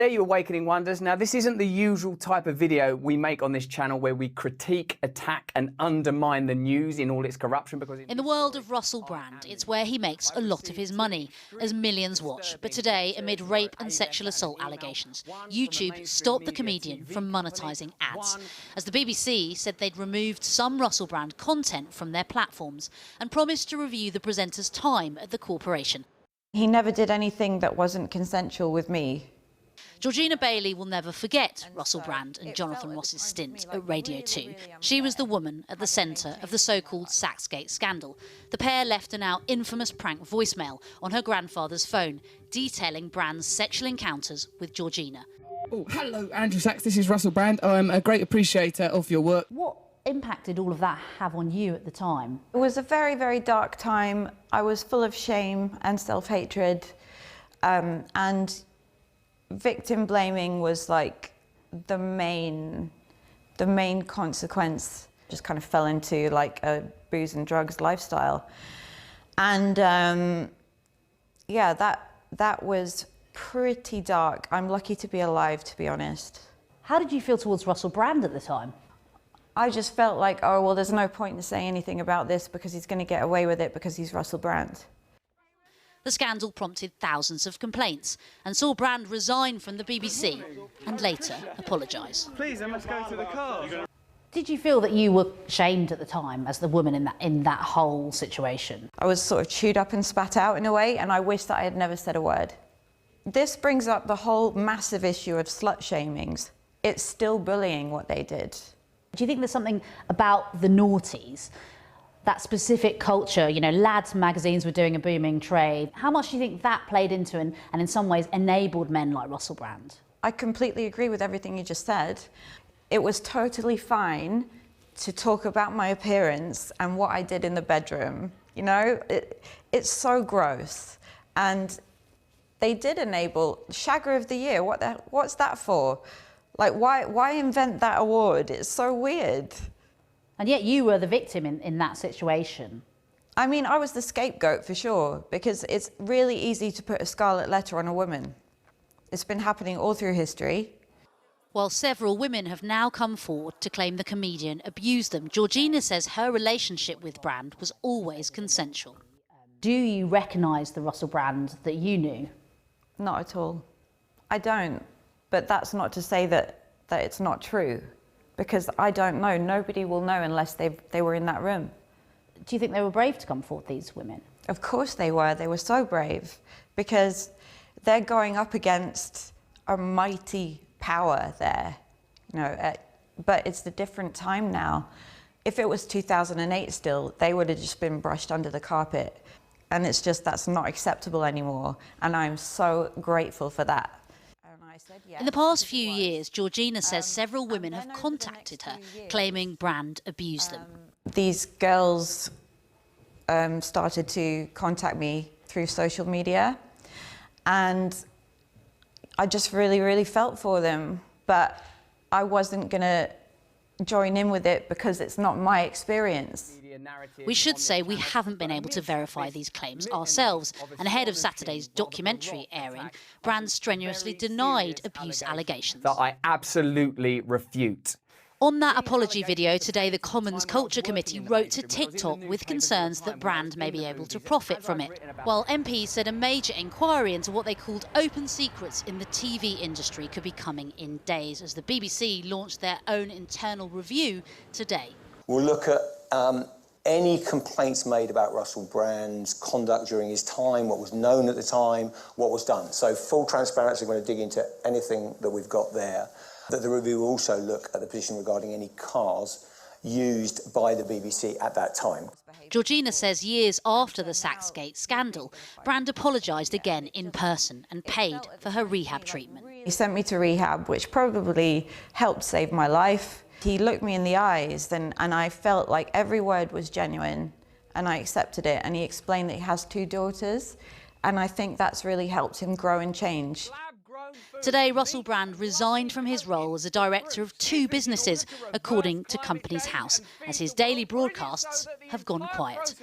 There you Awakening Wonders. Now, this isn't the usual type of video we make on this channel where we critique, attack and undermine the news in all its corruption. Because in the world of Russell Brand, it's where he makes a lot of his money, as millions watch. But today, amid rape and sexual assault allegations, YouTube stopped the comedian from monetising ads, as the BBC said they'd removed some Russell Brand content from their platforms and promised to review the presenter's time at the corporation. He never did anything that wasn't consensual with me. Georgina Bailey will never forget Russell Brand and Jonathan Ross's stint at Radio 2. She was the woman at the centre of the so-called Saxgate scandal. The pair left a now infamous prank voicemail on her grandfather's phone, detailing Brand's sexual encounters with Georgina. Oh, hello, Andrew Sachs. This is Russell Brand. I'm a great appreciator of your work. What impact did all of that have on you at the time? It was a very, very dark time. I was full of shame and self-hatred, and victim blaming was like the main consequence. Just kind of fell into like a booze and drugs lifestyle, and yeah, that was pretty dark. I'm lucky to be alive, to be honest. How did you feel towards Russell Brand at the time? I just felt like, oh well, there's no point in saying anything about this because he's going to get away with it because he's Russell Brand. The scandal prompted thousands of complaints and saw Brand resign from the BBC and later apologise. Please, I must go to the car. Did you feel that you were shamed at the time as the woman in that whole situation? I was sort of chewed up and spat out in a way, and I wish that I had never said a word. This brings up the whole massive issue of slut shamings. It's still bullying what they did. Do you think there's something about the noughties, that specific culture, you know, lads magazines were doing a booming trade? How much do you think that played into and in some ways enabled men like Russell Brand? I completely agree with everything you just said. It was totally fine to talk about my appearance and what I did in the bedroom. You know, it's so gross. And they did enable Shagger of the Year. What's that for? Like, why invent that award? It's so weird. And yet you were the victim in that situation. I mean, I was the scapegoat for sure, because it's really easy to put a scarlet letter on a woman. It's been happening all through history. While several women have now come forward to claim the comedian abused them, Georgina says her relationship with Brand was always consensual. Do you recognise the Russell Brand that you knew? Not at all. I don't. But that's not to say that it's not true. Because I don't know. Nobody will know unless they were in that room. Do you think they were brave to come forward, these women? Of course they were. They were so brave because they're going up against a mighty power there. You know, but it's a different time now. If it was 2008 still, they would have just been brushed under the carpet. And it's just, that's not acceptable anymore. And I'm so grateful for that. In the past few years, Georgina says several women have contacted her, claiming Brand abused them. These girls started to contact me through social media, and I just really felt for them, but I wasn't going to join in with it because it's not my experience. We should say we haven't been able to verify these claims ourselves, and ahead of Saturday's documentary airing, Brand strenuously denied abuse allegations. That I absolutely refute. On that apology video today, the Commons Culture Committee wrote to TikTok with concerns that Brand may be able to profit from it, while MPs said a major inquiry into what they called open secrets in the TV industry could be coming in days, as the BBC launched their own internal review today. We'll look at any complaints made about Russell Brand's conduct during his time, what was known at the time, what was done. So full transparency, we're going to dig into anything that we've got there. That the review will also look at the position regarding any cars used by the BBC at that time. Georgina says years after the Saxgate scandal, Brand apologised again in person and paid for her rehab treatment. He sent me to rehab, which probably helped save my life. He looked me in the eyes and I felt like every word was genuine and I accepted it. And he explained that he has 2 daughters, and I think that's really helped him grow and change. Today, Russell Brand resigned from his role as a director of 2 businesses, according to Companies House, as his daily broadcasts have gone quiet.